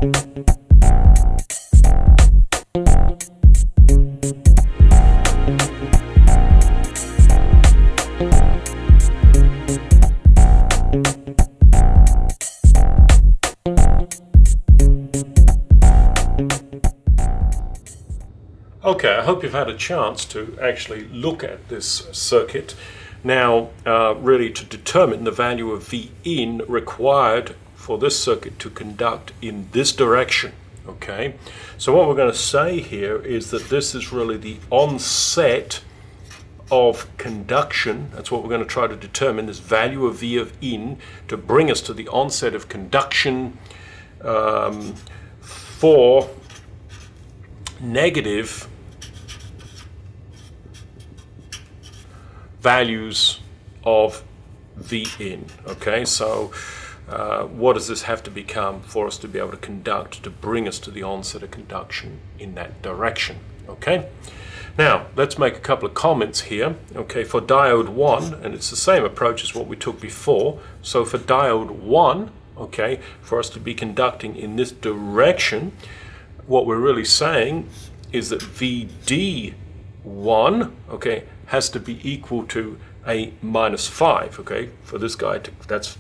Okay, I hope you've had a chance to actually look at this circuit. Now, really to determine the value of V in required for this circuit to conduct in this direction. Okay, so what we're going to say here is that this is really the onset of conduction. That's what we're going to try to determine, this value of V of in to bring us to the onset of conduction for negative values of V in. Okay, so what does this have to become for us to be able to conduct, to bring us to the onset of conduction in that direction? Okay, now let's make a couple of comments here. Okay, for diode 1, and it's the same approach as what we took before. So for diode 1, okay, for us to be conducting in this direction, what we're really saying is that VD1, okay, has to be equal to a minus 5, okay, for this guy to,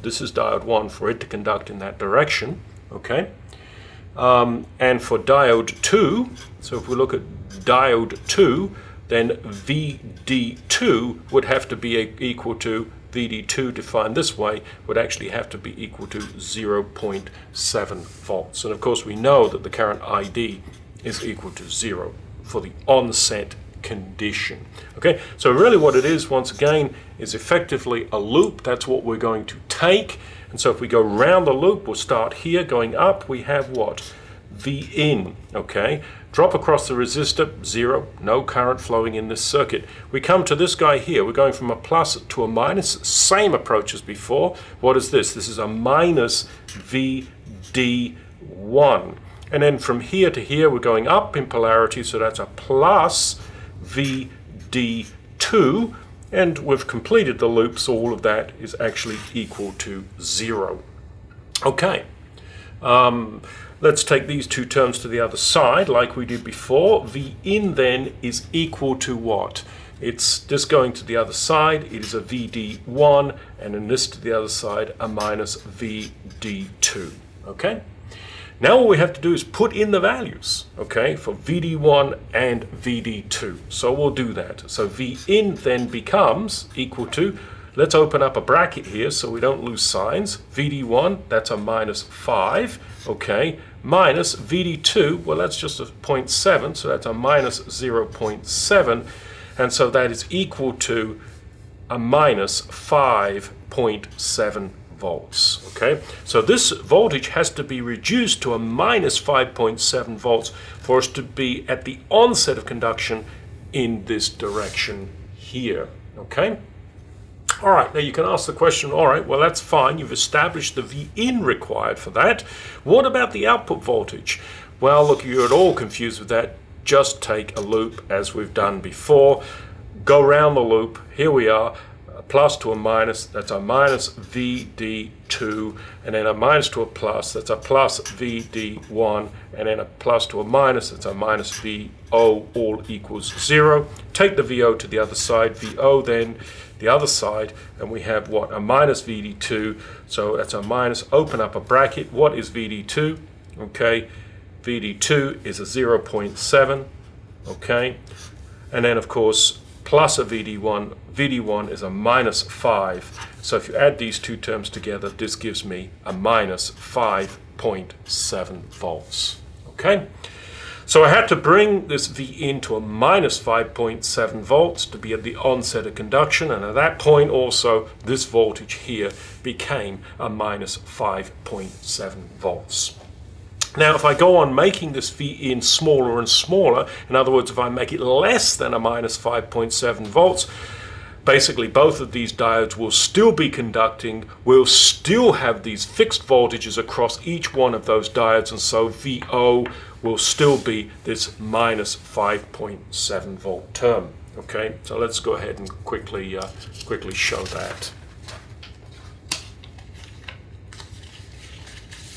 this is diode 1, for it to conduct in that direction, okay. And for diode 2, so if we look at diode 2, then VD2 would have to be equal to VD2, defined this way, would actually have to be equal to 0.7 volts. And of course we know that the current ID is equal to 0 for the onset condition. Okay, so really what it is, once again, is effectively a loop. That's what we're going to take. And so if we go round the loop, we'll start here, going up, we have what? V in, okay? Drop across the resistor, 0, no current flowing in this circuit. We come to this guy here, we're going from a plus to a minus, same approach as before. What is this? This is a minus VD1. And then from here to here, we're going up in polarity, so that's a plus VD2, and we've completed the loop, so all of that is actually equal to 0. Okay, let's take these two terms to the other side like we did before. V in then is equal to what? It's just going to the other side, it is a VD1, and in this to the other side, a minus VD2. Okay? Now all we have to do is put in the values, okay, for VD1 and VD2. So we'll do that. So V in then becomes equal to, let's open up a bracket here so we don't lose signs. VD1, that's a minus 5, okay, minus VD2, well that's just a 0.7, so that's a minus 0.7, and so that is equal to a minus 5.7 volts. Okay, so this voltage has to be reduced to a minus 5.7 volts for us to be at the onset of conduction in this direction here. Okay, all right, now you can ask the question, all right, well that's fine, you've established the V in required for that. What about the output voltage? Well, look, if you're at all confused with that, just take a loop as we've done before, go around the loop, here we are, plus to a minus, that's a minus VD2, and then a minus to a plus, that's a plus VD1, and then a plus to a minus, that's a minus VO, all equals 0. Take the VO to the other side, VO then the other side, and we have what? A minus VD2, so that's a minus, open up a bracket. What is VD2? Okay, VD2 is a 0.7, okay, and then of course plus a VD1. VD1 is a minus 5. So if you add these two terms together, this gives me a minus 5.7 volts. Okay? So I had to bring this V in to a minus 5.7 volts to be at the onset of conduction, and at that point also this voltage here became a minus 5.7 volts. Now, if I go on making this V in smaller and smaller, in other words, if I make it less than a minus 5.7 volts, basically both of these diodes will still be conducting, we'll still have these fixed voltages across each one of those diodes, and so VO will still be this minus 5.7 volt term. Okay, so let's go ahead and quickly show that.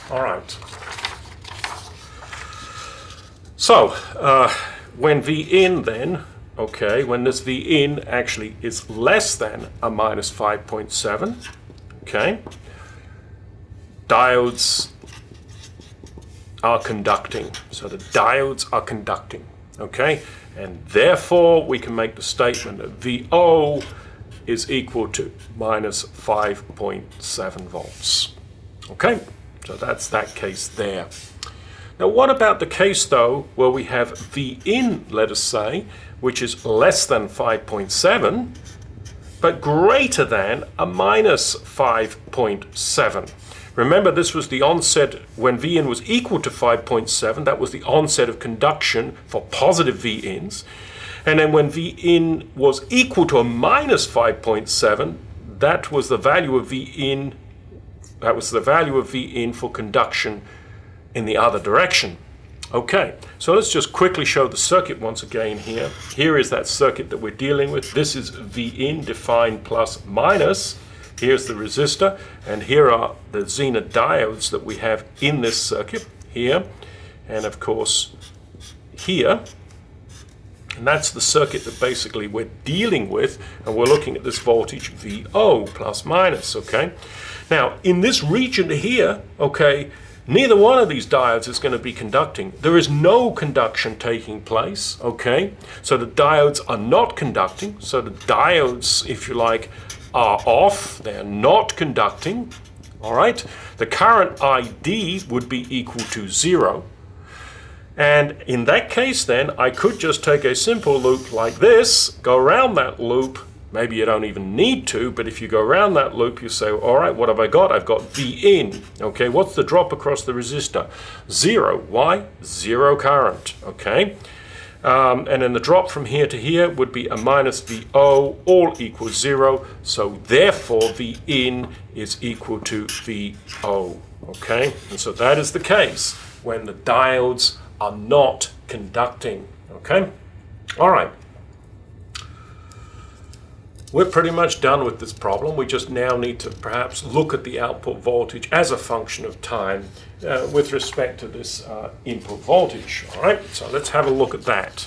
All right. So when V in then, okay, when this V in actually is less than a minus 5.7, okay, diodes are conducting. So the diodes are conducting, okay, and therefore we can make the statement that VO is equal to minus 5.7 volts. Okay, so that's that case there. Now what about the case though where we have V in, let us say, which is less than 5.7 but greater than a minus 5.7? Remember, this was the onset when V in was equal to 5.7. That was the onset of conduction for positive V ins. And then when V in was equal to a minus 5.7, that was the value of V in. That was the value of V in for conduction in the other direction. Okay, so let's just quickly show the circuit once again here. Here is that circuit that we're dealing with. This is V in defined plus minus. Here's the resistor, and here are the Zener diodes that we have in this circuit, here, and of course here. And that's the circuit that basically we're dealing with, and we're looking at this voltage VO plus minus, okay? Now, in this region here, okay, neither one of these diodes is going to be conducting. There is no conduction taking place, okay? So the diodes are not conducting, so the diodes, if you like, are off, they're not conducting, all right? The current ID would be equal to 0. And in that case then, I could just take a simple loop like this, go around that loop. Maybe you don't even need to, but if you go around that loop, you say, all right, what have I got? I've got V in. Okay, what's the drop across the resistor? 0. Why? 0 current, okay? And then the drop from here to here would be a minus VO, all equals 0. So therefore, V in is equal to VO, okay? And so that is the case when the diodes are not conducting, okay? All right. We're pretty much done with this problem. We just now need to perhaps look at the output voltage as a function of time with respect to this input voltage. All right, so let's have a look at that.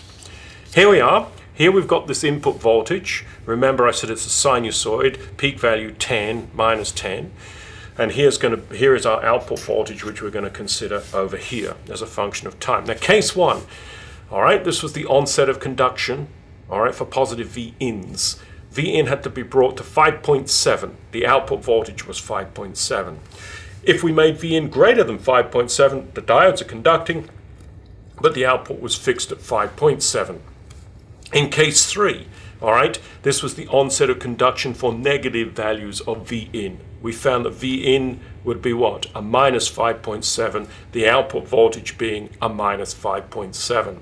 Here we are. Here we've got this input voltage. Remember I said it's a sinusoid, peak value 10, minus 10. And here is our output voltage, which we're going to consider over here as a function of time. Now, case 1, all right, this was the onset of conduction, all right, for positive V ins. V in had to be brought to 5.7. The output voltage was 5.7. If we made V in greater than 5.7, the diodes are conducting, but the output was fixed at 5.7. In case 3, all right, this was the onset of conduction for negative values of V in. We found that V in would be what? A minus 5.7, the output voltage being a minus 5.7.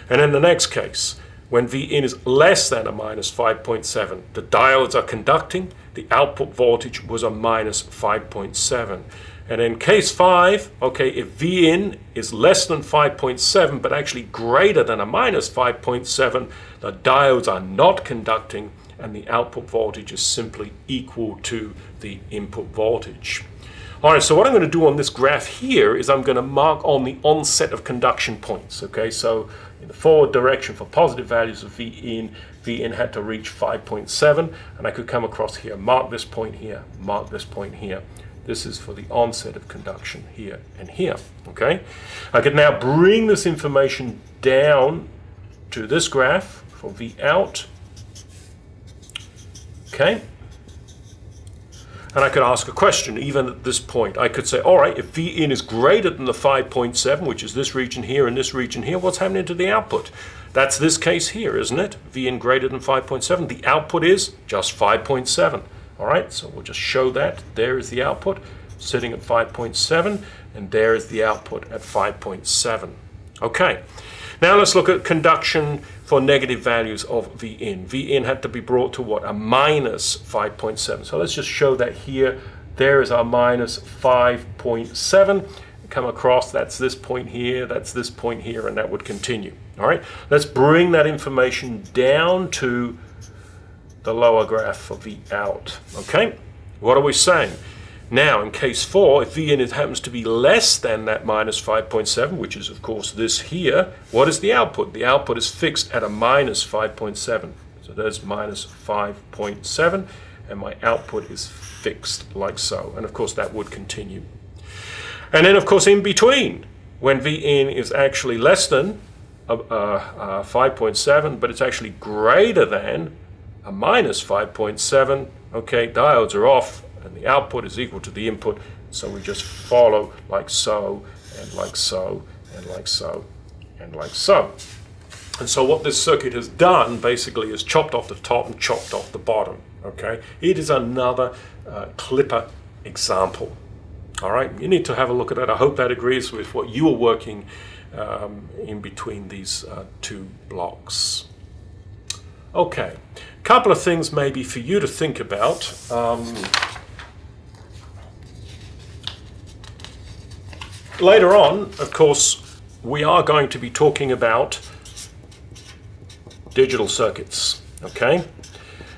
And in the next case, when V in is less than a minus 5.7, the diodes are conducting, the output voltage was a minus 5.7. And in case 5, okay, if V in is less than 5.7 but actually greater than a minus 5.7, the diodes are not conducting and the output voltage is simply equal to the input voltage. All right, so what I'm going to do on this graph here is I'm going to mark on the onset of conduction points, okay? So in the forward direction for positive values of V in had to reach 5.7, and I could come across here, mark this point here, mark this point here. This is for the onset of conduction here and here, okay? I could now bring this information down to this graph for V out, okay? And I could ask a question even at this point. I could say, all right, if V in is greater than the 5.7, which is this region here and this region here, what's happening to the output? That's this case here, isn't it? V in greater than 5.7. The output is just 5.7. All right, so we'll just show that. There is the output sitting at 5.7, and there is the output at 5.7. Okay, now let's look at conduction for negative values of V in. V in had to be brought to what? A minus 5.7. So let's just show that here. There is our minus 5.7. Come across, that's this point here, that's this point here, and that would continue. All right, let's bring that information down to the lower graph for V out. Okay, what are we saying? Now, in case 4, if Vin happens to be less than that minus 5.7, which is, of course, this here, what is the output? The output is fixed at a minus 5.7. So there's minus 5.7, and my output is fixed like so. And, of course, that would continue. And then, of course, in between, when Vin is actually less than 5.7, but it's actually greater than a minus 5.7, okay, diodes are off, and the output is equal to the input, so we just follow like so, and like so, and like so, and like so. And so what this circuit has done, basically, is chopped off the top and chopped off the bottom, okay? It is another clipper example, all right? You need to have a look at that. I hope that agrees with what you are working in between these two blocks. Okay, a couple of things maybe for you to think about. Later on, of course, we are going to be talking about digital circuits, okay?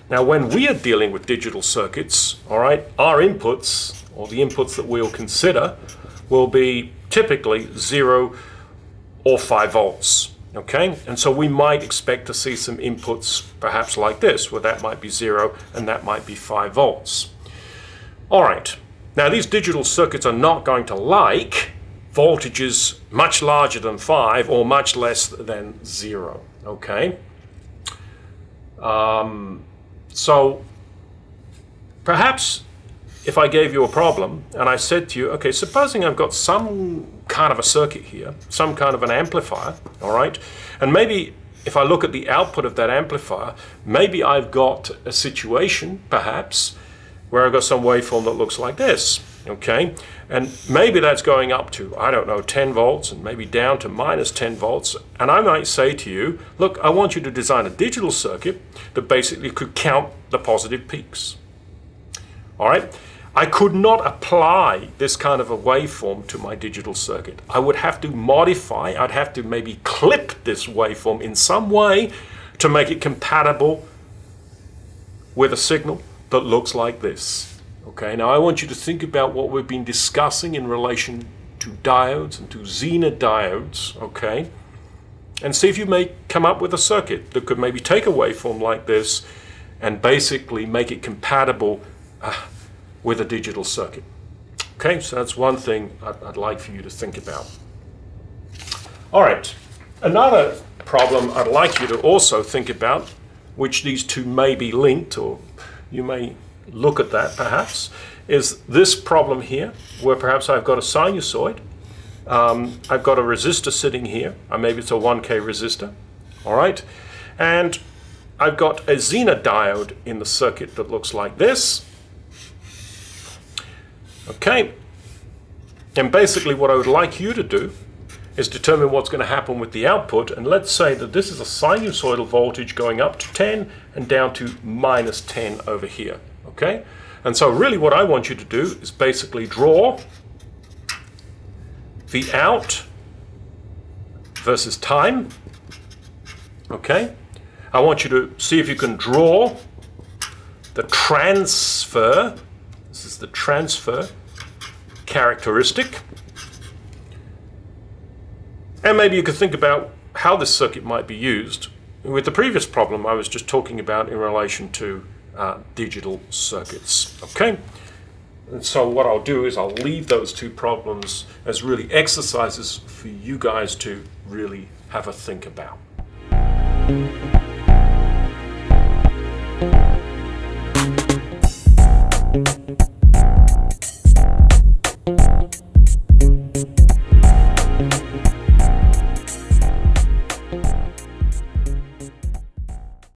Now, when we are dealing with digital circuits, all right, our inputs, or the inputs that we'll consider, will be typically 0 or 5 volts, okay? And so we might expect to see some inputs perhaps like this, where that might be 0 and that might be 5 volts. All right, now these digital circuits are not going to like voltages much larger than 5 or much less than 0, okay? So perhaps if I gave you a problem and I said to you, okay, supposing I've got some kind of a circuit here, some kind of an amplifier, all right? And maybe if I look at the output of that amplifier, maybe I've got a situation, perhaps, where I've got some waveform that looks like this, okay? And maybe that's going up to, I don't know, 10 volts and maybe down to minus 10 volts. And I might say to you, look, I want you to design a digital circuit that basically could count the positive peaks, all right? I could not apply this kind of a waveform to my digital circuit. I would have to modify, I'd have to maybe clip this waveform in some way to make it compatible with a signal that looks like this. Okay, now I want you to think about what we've been discussing in relation to diodes and to Zener diodes, okay? And see if you may come up with a circuit that could maybe take a waveform like this and basically make it compatible with a digital circuit. Okay, so that's one thing I'd like for you to think about. All right, another problem I'd like you to also think about, which these two may be linked, or you may look at that perhaps, is this problem here, where perhaps I've got a sinusoid, I've got a resistor sitting here, or maybe it's a 1K resistor, all right, and I've got a Zener diode in the circuit that looks like this. Okay, and basically what I would like you to do is determine what's going to happen with the output, and let's say that this is a sinusoidal voltage going up to 10 and down to minus 10 over here, okay? And so really what I want you to do is basically draw the out versus time, okay? I want you to see if you can draw the transfer, this is the transfer characteristic, and maybe you could think about how this circuit might be used. With the previous problem I was just talking about in relation to digital circuits, okay? And so what I'll do is I'll leave those two problems as really exercises for you guys to really have a think about.